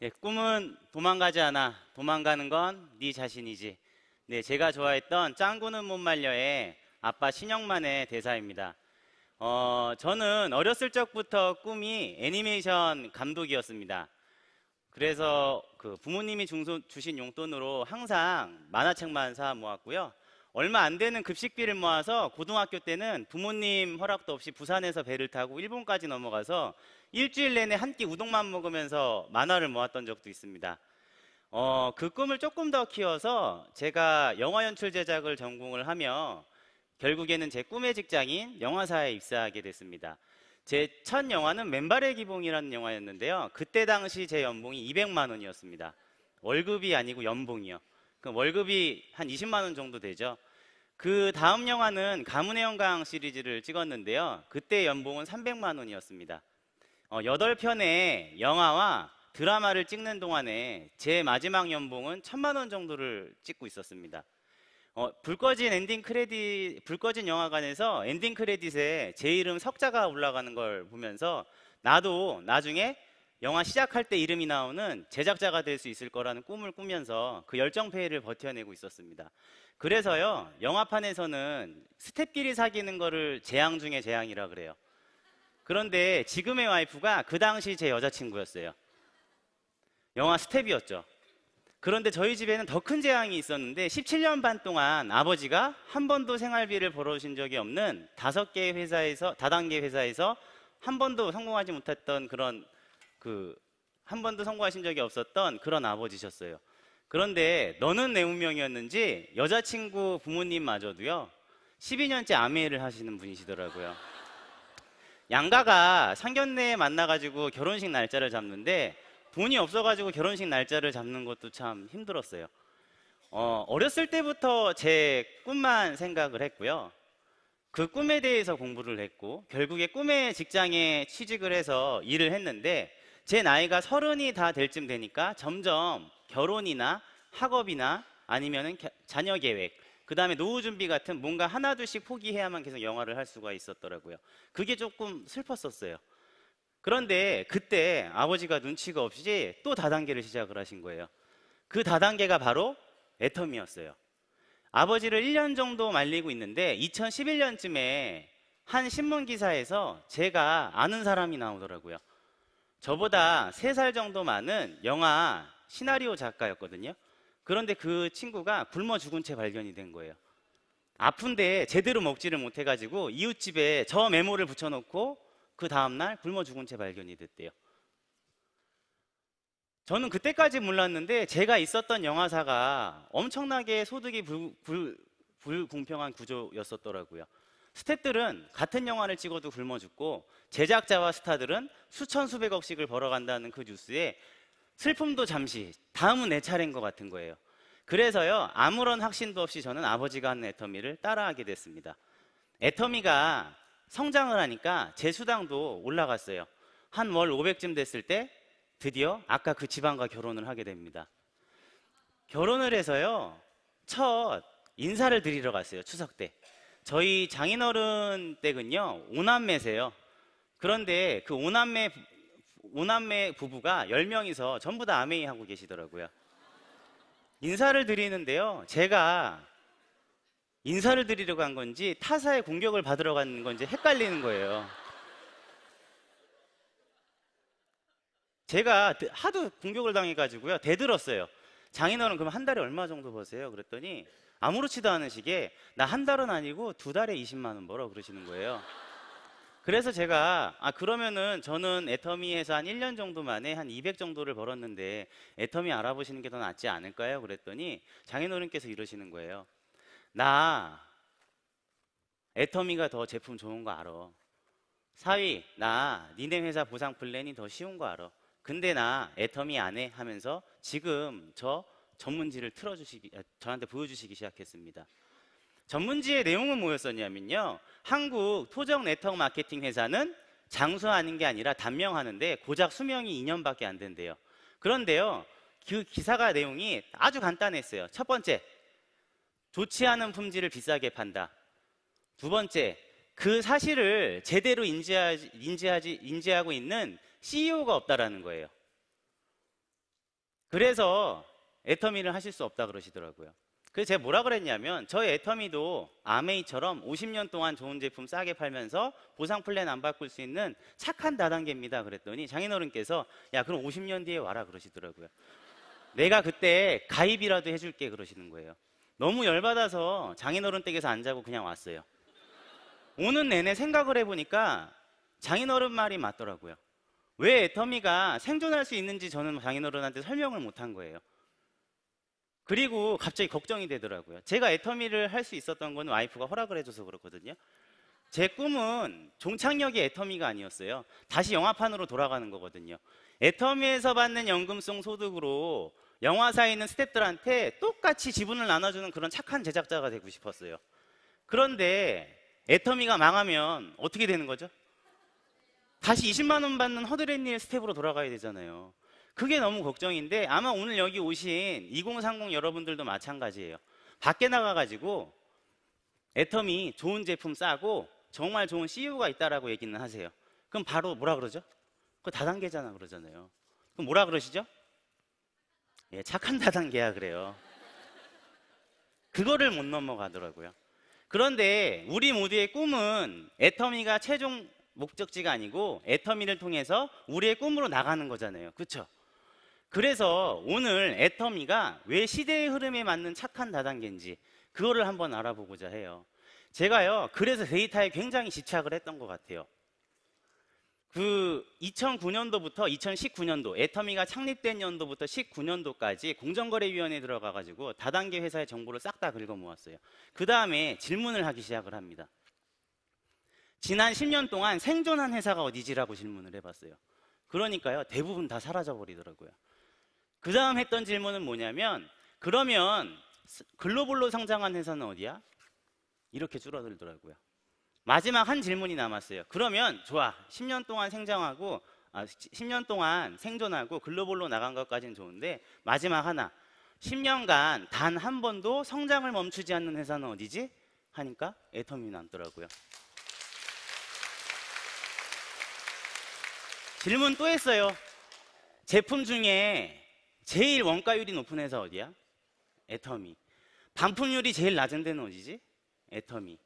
예, 꿈은 도망가지 않아. 도망가는 건 네 자신이지. 네, 제가 좋아했던 짱구는 못 말려의 아빠 신영만의 대사입니다. 저는 어렸을 적부터 꿈이 애니메이션 감독이었습니다. 그래서 그 부모님이 주신 용돈으로 항상 만화책만 사 모았고요. 얼마 안 되는 급식비를 모아서 고등학교 때는 부모님 허락도 없이 부산에서 배를 타고 일본까지 넘어가서 일주일 내내 한 끼 우동만 먹으면서 만화를 모았던 적도 있습니다. 그 꿈을 조금 더 키워서 제가 영화 연출 제작을 전공을 하며 결국에는 제 꿈의 직장인 영화사에 입사하게 됐습니다. 제 첫 영화는 맨발의 기봉이라는 영화였는데요. 그때 당시 제 연봉이 200만 원이었습니다. 월급이 아니고 연봉이요. 그 월급이 한 20만 원 정도 되죠. 그 다음 영화는 가문의 영광 시리즈를 찍었는데요. 그때 연봉은 300만 원이었습니다. 8편의 영화와 드라마를 찍는 동안에 제 마지막 연봉은 1000만 원 정도를 찍고 있었습니다. 불 꺼진 영화관에서 엔딩 크레딧에 제 이름 석자가 올라가는 걸 보면서 나도 나중에 영화 시작할 때 이름이 나오는 제작자가 될 수 있을 거라는 꿈을 꾸면서 그 열정페이를 버텨내고 있었습니다. 그래서요, 영화판에서는 스텝끼리 사귀는 거를 재앙 중에 재앙이라 그래요. 그런데 지금의 와이프가 그 당시 제 여자친구였어요. 영화 스텝이었죠. 그런데 저희 집에는 더 큰 재앙이 있었는데 17년 반 동안 아버지가 한 번도 생활비를 벌어오신 적이 없는 5개의 회사에서, 다단계 회사에서 한 번도 성공하지 못했던 한 번도 성공하신 적이 없었던 그런 아버지셨어요. 그런데 너는 내 운명이었는지 여자친구 부모님마저도요 12년째 암회를 하시는 분이시더라고요. 양가가 상견례에 만나가지고 결혼식 날짜를 잡는데 돈이 없어가지고 결혼식 날짜를 잡는 것도 참 힘들었어요. 어렸을 때부터 제 꿈만 생각을 했고요. 그 꿈에 대해서 공부를 했고 결국에 꿈의 직장에 취직을 해서 일을 했는데 제 나이가 30이 다 될 쯤 되니까 점점 결혼이나 학업이나 아니면은 자녀 계획, 그 다음에 노후 준비 같은 뭔가 하나둘씩 포기해야만 계속 영화를 할 수가 있었더라고요. 그게 조금 슬펐었어요. 그런데 그때 아버지가 눈치가 없이 또 다단계를 시작을 하신 거예요. 그 다단계가 바로 애터미였어요. 아버지를 1년 정도 말리고 있는데 2011년쯤에 한 신문 기사에서 제가 아는 사람이 나오더라고요. 저보다 3살 정도 많은 영화 시나리오 작가였거든요. 그런데 그 친구가 굶어 죽은 채 발견이 된 거예요. 아픈데 제대로 먹지를 못해가지고 이웃집에 저 메모를 붙여놓고 그 다음날 굶어 죽은 채 발견이 됐대요. 저는 그때까지 몰랐는데 제가 있었던 영화사가 엄청나게 소득이 불공평한 구조였었더라고요. 스태프들은 같은 영화를 찍어도 굶어 죽고 제작자와 스타들은 수천 수백억씩을 벌어간다는 그 뉴스에 슬픔도 잠시, 다음은 내 차례인 것 같은 거예요. 그래서요, 아무런 확신도 없이 저는 아버지가 하는 애터미를 따라하게 됐습니다. 애터미가 성장을 하니까 제 수당도 올라갔어요. 한 월 500쯤 됐을 때 드디어 아까 그 지방과 결혼을 하게 됩니다. 결혼을 해서요, 첫 인사를 드리러 갔어요. 추석 때. 저희 장인어른 댁은요 5남매세요. 그런데 그 5남매 부부가 10명이서 전부 다 아메이 하고 계시더라고요. 인사를 드리는데요, 제가 인사를 드리러 간 건지 타사의 공격을 받으러 간 건지 헷갈리는 거예요. 제가 하도 공격을 당해가지고요 대들었어요. 장인어른 그럼 한 달에 얼마 정도 버세요? 그랬더니 아무렇지도 않은 식의 나 한 달은 아니고 2달에 20만 원 벌어 그러시는 거예요. 그래서 제가 그러면은 저는 애터미에서 한 1년 정도 만에 한 200 정도를 벌었는데 애터미 알아보시는 게 더 낫지 않을까요? 그랬더니 장인어른께서 이러시는 거예요. 나 애터미가 더 제품 좋은 거 알아. 사위 나 니네 회사 보상 플랜이 더 쉬운 거 알아. 근데 나 애터미 안 해 하면서 지금 저 전문지를 저한테 보여주시기 시작했습니다. 전문지의 내용은 뭐였었냐면요, 한국 토종 네트워크 마케팅 회사는 장수하는 게 아니라 단명하는데 고작 수명이 2년밖에 안 된대요. 그런데요, 그 기사가 내용이 아주 간단했어요. 첫 번째, 좋지 않은 품질을 비싸게 판다. 두 번째, 그 사실을 제대로 인지하고 있는 CEO가 없다라는 거예요. 그래서 애터미를 하실 수 없다 그러시더라고요. 그래서 제가 뭐라 그랬냐면 저희 애터미도 아메이처럼 50년 동안 좋은 제품 싸게 팔면서 보상 플랜 안 바꿀 수 있는 착한 다단계입니다 그랬더니 장인어른께서 야 그럼 50년 뒤에 와라 그러시더라고요. 내가 그때 가입이라도 해줄게 그러시는 거예요. 너무 열받아서 장인어른 댁에서 안 자고 그냥 왔어요. 오는 내내 생각을 해보니까 장인어른 말이 맞더라고요. 왜 애터미가 생존할 수 있는지 저는 장인어른한테 설명을 못한 거예요. 그리고 갑자기 걱정이 되더라고요. 제가 애터미를 할 수 있었던 건 와이프가 허락을 해줘서 그렇거든요. 제 꿈은 종착역이 애터미가 아니었어요. 다시 영화판으로 돌아가는 거거든요. 애터미에서 받는 연금성 소득으로 영화사에 있는 스태프들한테 똑같이 지분을 나눠주는 그런 착한 제작자가 되고 싶었어요. 그런데 애터미가 망하면 어떻게 되는 거죠? 다시 20만 원 받는 허드렛일 스텝으로 돌아가야 되잖아요. 그게 너무 걱정인데 아마 오늘 여기 오신 2030 여러분들도 마찬가지예요. 밖에 나가가지고 애터미 좋은 제품 싸고 정말 좋은 CEO가 있다라고 얘기는 하세요. 그럼 바로 뭐라 그러죠? 그거 다단계잖아 그러잖아요. 그럼 뭐라 그러시죠? 예, 착한 다단계야 그래요. 그거를 못 넘어가더라고요. 그런데 우리 모두의 꿈은 애터미가 최종 목적지가 아니고 애터미를 통해서 우리의 꿈으로 나가는 거잖아요. 그렇죠? 그래서 오늘 애터미가 왜 시대의 흐름에 맞는 착한 다단계인지 그거를 한번 알아보고자 해요. 제가요 그래서 데이터에 굉장히 집착을 했던 것 같아요. 그 2009년도부터 2019년도 애터미가 창립된 연도부터 19년도까지 공정거래위원회에 들어가가지고 다단계 회사의 정보를 싹 다 긁어 모았어요. 그 다음에 질문을 하기 시작을 합니다. 지난 10년 동안 생존한 회사가 어디지라고 질문을 해봤어요. 그러니까요 대부분 다 사라져 버리더라고요. 그 다음 했던 질문은 뭐냐면 그러면 글로벌로 성장한 회사는 어디야? 이렇게 줄어들더라고요. 마지막 한 질문이 남았어요. 그러면 좋아 10년 동안 10년 동안 생존하고 글로벌로 나간 것까지는 좋은데 마지막 하나 10년간 단 한 번도 성장을 멈추지 않는 회사는 어디지? 하니까 애터미 남더라고요. 질문 또 했어요. 제품 중에 제일 원가율이 높은 회사 어디야? 애터미. 반품률이 제일 낮은 데는 어디지? 애터미.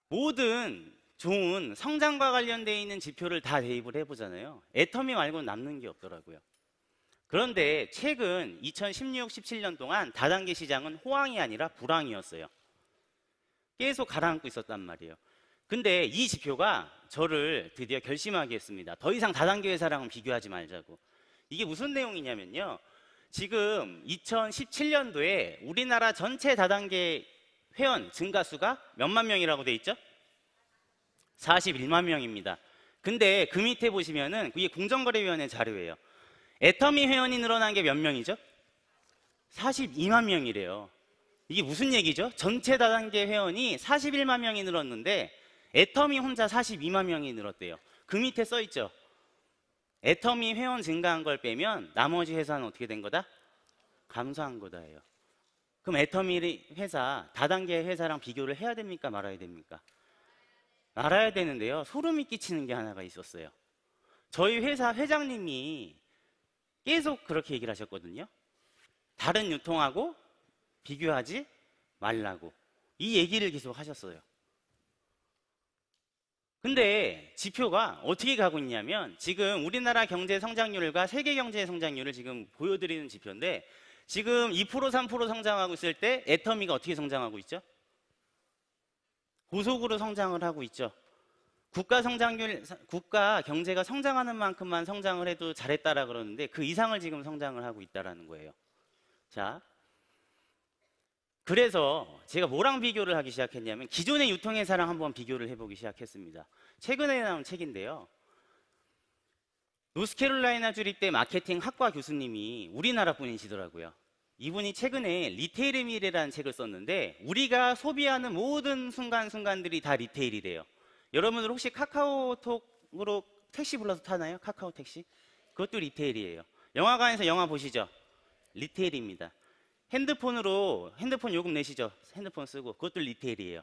모든 좋은 성장과 관련되어 있는 지표를 다 대입을 해보잖아요. 애터미 말고는 남는 게 없더라고요. 그런데 최근 2016, 17년 동안 다단계 시장은 호황이 아니라 불황이었어요. 계속 가라앉고 있었단 말이에요. 근데 이 지표가 저를 드디어 결심하게 했습니다. 더 이상 다단계 회사랑은 비교하지 말자고. 이게 무슨 내용이냐면요. 지금 2017년도에 우리나라 전체 다단계 회원 증가수가 몇만 명이라고 돼 있죠? 41만 명입니다. 근데 그 밑에 보시면은 그게 공정거래위원회 자료예요. 애터미 회원이 늘어난 게 몇 명이죠? 42만 명이래요. 이게 무슨 얘기죠? 전체 다단계 회원이 41만 명이 늘었는데 애터미 혼자 42만 명이 늘었대요. 그 밑에 써 있죠? 애터미 회원 증가한 걸 빼면 나머지 회사는 어떻게 된 거다? 감소한 거다예요. 그럼 애터미 회사, 다단계 회사랑 비교를 해야 됩니까? 말아야 됩니까? 말아야 되는데요. 소름이 끼치는 게 하나가 있었어요. 저희 회사 회장님이 계속 그렇게 얘기를 하셨거든요. 다른 유통하고 비교하지 말라고. 이 얘기를 계속 하셨어요. 근데 지표가 어떻게 가고 있냐면 지금 우리나라 경제 성장률과 세계 경제 성장률을 지금 보여드리는 지표인데 지금 2% 3% 성장하고 있을 때 애터미가 어떻게 성장하고 있죠? 고속으로 성장을 하고 있죠. 국가 경제가 성장하는 만큼만 성장을 해도 잘했다라 그러는데 그 이상을 지금 성장을 하고 있다라는 거예요. 자, 그래서 제가 뭐랑 비교를 하기 시작했냐면 기존의 유통회사랑 한번 비교를 해보기 시작했습니다. 최근에 나온 책인데요. 노스캐롤라이나 주립대 마케팅 학과 교수님이 우리나라 분이시더라고요. 이분이 최근에 리테일의 미래라는 책을 썼는데 우리가 소비하는 모든 순간순간들이 다 리테일이래요. 여러분들 혹시 카카오톡으로 택시 불러서 타나요? 카카오 택시? 그것도 리테일이에요. 영화관에서 영화 보시죠? 리테일입니다. 핸드폰 요금 내시죠? 핸드폰 쓰고 그것도 리테일이에요.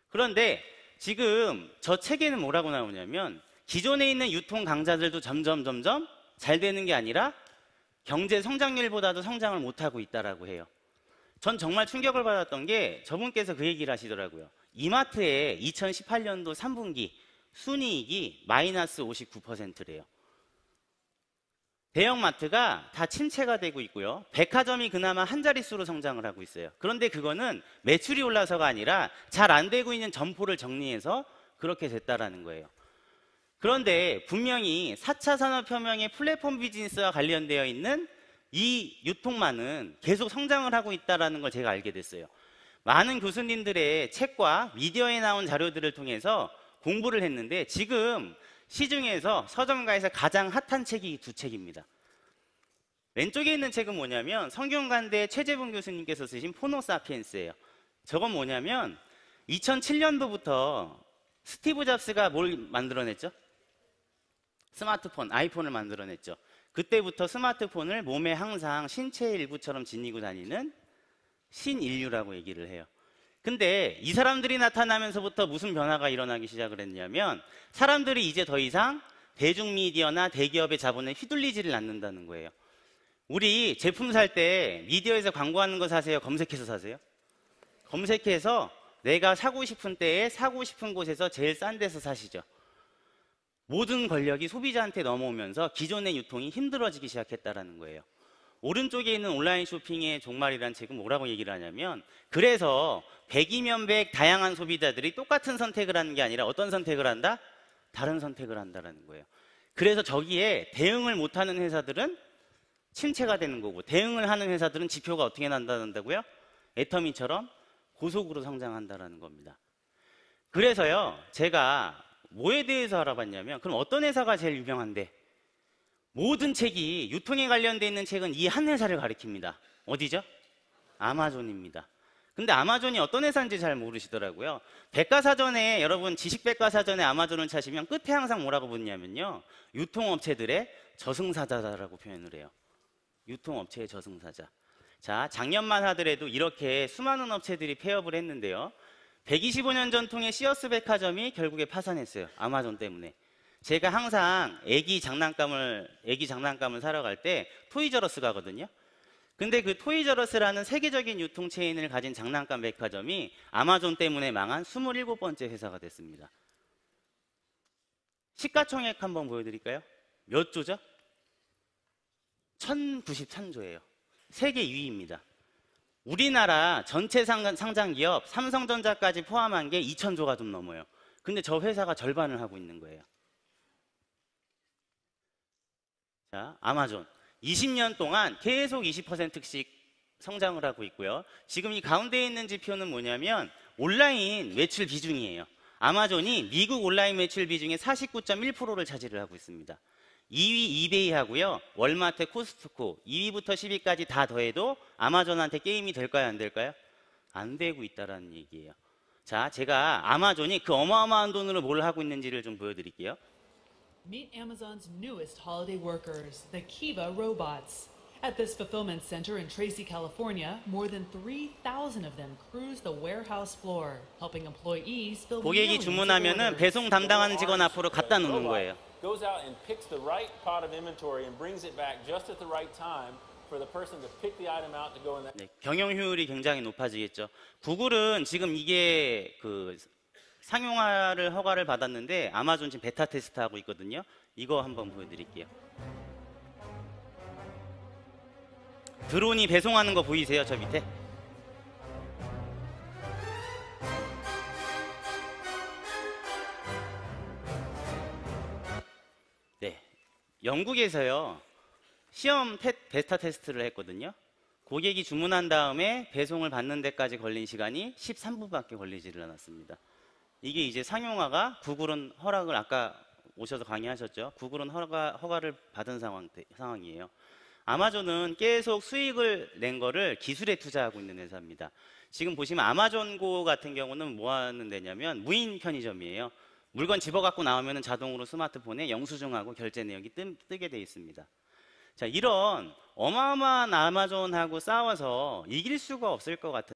그런데 지금 저 책에는 뭐라고 나오냐면 기존에 있는 유통 강자들도 점점 잘 되는 게 아니라 경제 성장률보다도 성장을 못하고 있다라고 해요. 전 정말 충격을 받았던 게 저분께서 그 얘기를 하시더라고요. 이마트의 2018년도 3분기 순이익이 마이너스 59%래요. 대형마트가 다 침체가 되고 있고요. 백화점이 그나마 한 자릿수로 성장을 하고 있어요. 그런데 그거는 매출이 올라서가 아니라 잘 안 되고 있는 점포를 정리해서 그렇게 됐다라는 거예요. 그런데 분명히 4차 산업혁명의 플랫폼 비즈니스와 관련되어 있는 이 유통망은 계속 성장을 하고 있다는 걸 제가 알게 됐어요. 많은 교수님들의 책과 미디어에 나온 자료들을 통해서 공부를 했는데 지금 시중에서 서점가에서 가장 핫한 책이 두 책입니다. 왼쪽에 있는 책은 뭐냐면 성균관대 최재분 교수님께서 쓰신 포노사피엔스예요. 저건 뭐냐면 2007년도부터 스티브 잡스가 뭘 만들어냈죠? 스마트폰, 아이폰을 만들어냈죠. 그때부터 스마트폰을 몸에 항상 신체의 일부처럼 지니고 다니는 신인류라고 얘기를 해요. 근데 이 사람들이 나타나면서부터 무슨 변화가 일어나기 시작을 했냐면 사람들이 이제 더 이상 대중미디어나 대기업의 자본에 휘둘리지를 않는다는 거예요. 우리 제품 살 때 미디어에서 광고하는 거 사세요? 검색해서 사세요? 검색해서 내가 사고 싶은 때에 사고 싶은 곳에서 제일 싼 데서 사시죠. 모든 권력이 소비자한테 넘어오면서 기존의 유통이 힘들어지기 시작했다는 거예요. 오른쪽에 있는 온라인 쇼핑의 종말이라는 책은 뭐라고 얘기를 하냐면 그래서 100이면 100 다양한 소비자들이 똑같은 선택을 하는 게 아니라 어떤 선택을 한다? 다른 선택을 한다는 거예요. 그래서 저기에 대응을 못하는 회사들은 침체가 되는 거고 대응을 하는 회사들은 지표가 어떻게 난다고요? 애터미처럼 고속으로 성장한다는 겁니다. 그래서요 제가 뭐에 대해서 알아봤냐면 그럼 어떤 회사가 제일 유명한데 모든 책이 유통에 관련되어 있는 책은 이 한 회사를 가리킵니다. 어디죠? 아마존입니다. 근데 아마존이 어떤 회사인지 잘 모르시더라고요. 백과사전에 여러분 지식백과사전에 아마존을 찾으면 끝에 항상 뭐라고 붙냐면요 유통업체들의 저승사자라고 표현을 해요. 유통업체의 저승사자. 자, 작년만 하더라도 이렇게 수많은 업체들이 폐업을 했는데요. 125년 전통의 시어스 백화점이 결국에 파산했어요. 아마존 때문에. 제가 항상 애기 장난감을 사러 갈 때 토이저러스 가거든요. 근데 그 토이저러스라는 세계적인 유통 체인을 가진 장난감 백화점이 아마존 때문에 망한 27번째 회사가 됐습니다. 시가총액 한번 보여드릴까요? 몇 조죠? 1093조예요. 세계 2위입니다. 우리나라 전체 상장기업 삼성전자까지 포함한 게 2000조가 좀 넘어요. 근데 저 회사가 절반을 하고 있는 거예요. 자, 아마존 20년 동안 계속 20%씩 성장을 하고 있고요. 지금 이 가운데에 있는 지표는 뭐냐면 온라인 매출 비중이에요. 아마존이 미국 온라인 매출 비중의 49.1%를 차지를 하고 있습니다. 2위 이베이 하고요. 월마트, 코스트코 2위부터 10위까지 다 더해도 아마존한테 게임이 될까요? 안 될까요? 안 되고 있다는 얘기예요. 자, 제가 아마존이 그 어마어마한 돈으로 뭘 하고 있는지를 좀 보여드릴게요. Meet Amazon's newest holiday workers, the Kiva robots. At this fulfillment center in Tracy, California, more than 3,000 of them cruise the warehouse floor, helping employees fill 고객이 주문하면은 배송 담당하는 직원 앞으로 갖다 놓는 거예요. Goes out and picks the right pot of inventory and brings it back just at the right time for the person to pick the item out to go in that. 네, 경영 효율이 굉장히 높아지겠죠. 구글은 지금 이게 그 상용화를 허가를 받았는데 아마존 지금 베타 테스트하고 있거든요. 이거 한번 보여드릴게요. 드론이 배송하는 거 보이세요? 저 밑에? 네, 영국에서요 시험 베타 테스트를 했거든요. 고객이 주문한 다음에 배송을 받는 데까지 걸린 시간이 13분밖에 걸리지를 않았습니다. 이게 이제 상용화가 구글은 허락을 아까 오셔서 강의하셨죠. 구글은 허가를 받은 상황이에요. 아마존은 계속 수익을 낸 거를 기술에 투자하고 있는 회사입니다. 지금 보시면 아마존고 같은 경우는 뭐 하는 데냐면 무인 편의점이에요. 물건 집어갖고 나오면 자동으로 스마트폰에 영수증하고 결제 내역이 뜨게 돼 있습니다. 자, 이런 어마어마한 아마존하고 싸워서 이길 수가 없을 것 같은